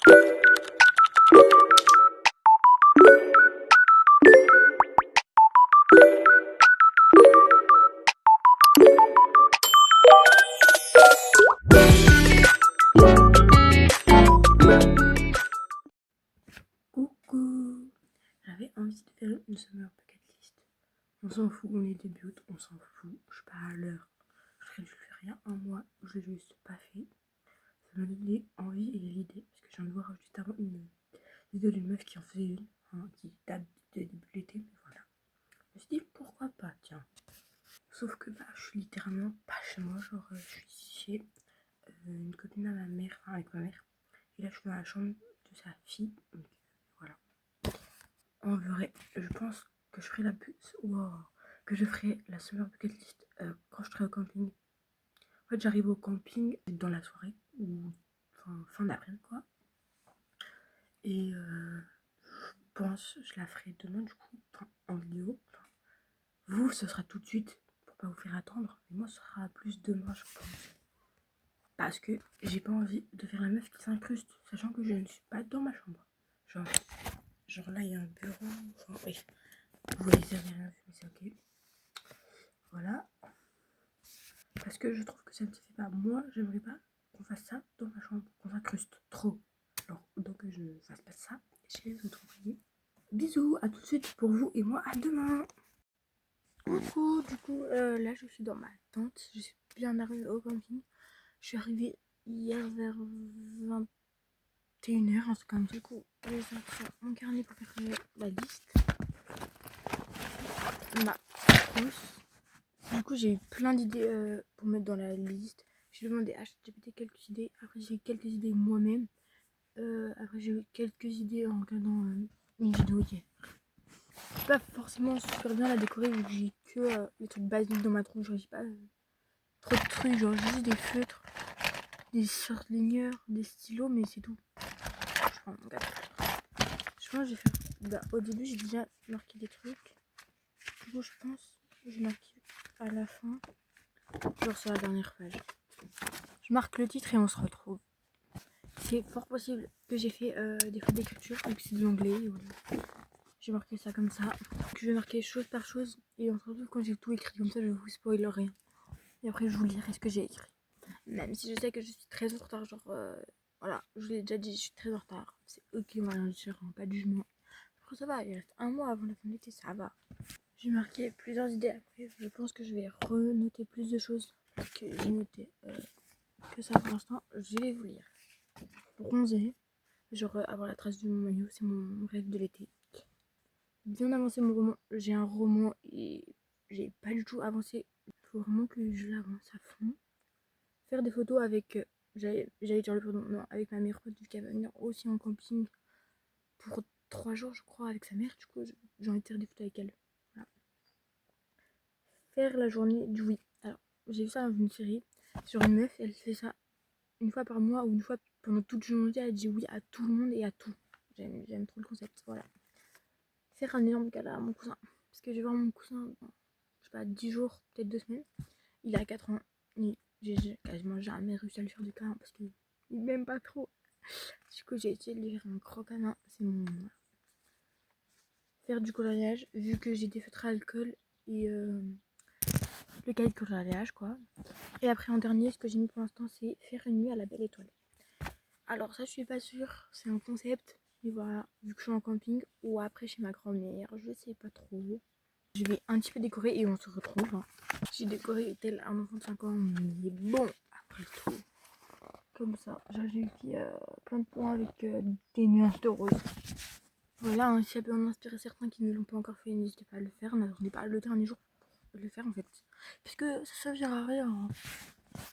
Coucou, j'avais envie de faire une summer bucket list. On s'en fout, on est début août, on s'en fout, je suis pas à l'heure. J'aurais dû le faire il y a un mois, je l'ai juste pas fait. Ça m'a donné envie et l'idée, parce que je viens de voir juste avant une vidéo d'une meuf qui en faisait une, qui date de début de l'été, mais voilà. Je me suis dit pourquoi pas, tiens. Sauf que bah, je suis littéralement pas chez moi, genre je suis chez une copine à ma mère, avec ma mère. Et là je suis dans la chambre de sa fille, donc voilà. En vrai, je pense que je ferai que je ferai la summer bucket list quand je serai au camping. En fait, j'arrive au camping dans la soirée ou fin d'après-midi quoi. Et je pense je la ferai demain du coup, en vidéo. Vous, ce sera tout de suite pour pas vous faire attendre. Mais moi, ce sera plus demain, je pense. Parce que j'ai pas envie de faire la meuf qui s'incruste, sachant que je ne suis pas dans ma chambre. Genre là, il y a un bureau. Enfin, oui. Vous voyez, ça rien vu, mais c'est ok. Voilà. Parce que je trouve que ça ne se fait pas. Moi, j'aimerais pas qu'on fasse ça dans ma chambre, qu'on s'incruste trop. Alors, donc je ne fasse pas ça chez les autres, vous voyez. Bisous, à tout de suite pour vous et moi, à demain. Coucou, du coup, là je suis dans ma tente. Je suis bien arrivée au camping. Je suis arrivée hier vers 21h, un truc comme ça. Du coup, j'ai sorti mon carnet pour faire la liste. Ma trousse. Du coup, j'ai eu plein d'idées pour mettre dans la liste. J'ai demandé à ChatGPT quelques idées. Après, j'ai eu quelques idées moi-même. Après, j'ai eu quelques idées en regardant une vidéo hier. Je suis pas forcément super bien à la décorer vu que j'ai que les trucs basiques dans ma tronche. J'ai pas trop de trucs. Genre, j'ai juste des feutres, des shortliners, des stylos, mais c'est tout. Je prends mon gars. Je pense que j'ai fait. Bah, au début, j'ai déjà marqué des trucs. Du coup, je pense que j'ai marqué à la fin. Genre sur la dernière page. Je marque le titre et on se retrouve. C'est fort possible que j'ai fait des fautes d'écriture, vu que c'est de l'anglais. Voilà. J'ai marqué ça comme ça. Que je vais marquer chose par chose et on se retrouve quand j'ai tout écrit. Comme ça, je vous spoil rien. Et après, je vous lirai ce que j'ai écrit. Même si je sais que je suis très en retard. Genre, voilà, je vous l'ai déjà dit, je suis très en retard. C'est ok, on va rien dire, pas de jugement. Après, ça va, il reste un mois avant la fin de l'été, ça va. J'ai marqué plusieurs idées après. Je pense que je vais renoter plus de choses que j'ai noté. Que ça pour l'instant, je vais vous lire. Bronzer, genre avoir la trace de mon maillot, c'est mon rêve de l'été. Bien avancer mon roman, j'ai un roman et j'ai pas du tout avancé. Il faut vraiment que je l'avance à fond. Faire des photos avec, j'allais dire le prénom, non, avec ma meilleure pote vu qu'elle va venir aussi en camping pour 3 jours je crois avec sa mère. Du coup j'ai envie de faire des photos avec elle. Voilà. Faire la journée du oui. Alors j'ai vu ça dans une série sur une meuf, elle fait ça une fois par mois ou une fois pendant toute une journée, elle dit oui à tout le monde et à tout. J'aime trop le concept, voilà. Faire un énorme câlin à mon cousin. Parce que je vais voir mon cousin dans, je sais pas, 10 jours, peut-être 2 semaines. Il a 4 ans. Et j'ai quasiment jamais réussi à lui faire du câlin parce qu'il m'aime pas trop. Du coup, j'ai essayé de lui faire un gros câlin. C'est mon. Faire du coloriage, vu que j'ai des feutres à alcool et le cahier de coloriage, quoi. Et après, en dernier, ce que j'ai mis pour l'instant, c'est faire une nuit à la belle étoile. Alors ça je suis pas sûre, c'est un concept, mais voilà, vu que je suis en camping ou après chez ma grand-mère, je sais pas trop. Je vais un petit peu décorer et on se retrouve. J'ai décoré tel un enfant de 5 ans, mais bon, après tout, comme ça, j'ai fait plein de points avec des nuages de rose. Voilà, hein, si ça peut en inspirer certains qui ne l'ont pas encore fait, n'hésitez pas à le faire, n'attendez pas le dernier jour pour le faire en fait. Puisque ça servira à rien. Hein.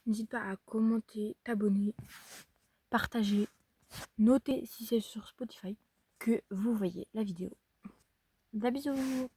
N'hésite pas à commenter, t'abonner, partager. Notez si c'est sur Spotify que vous voyez la vidéo. Des bisous.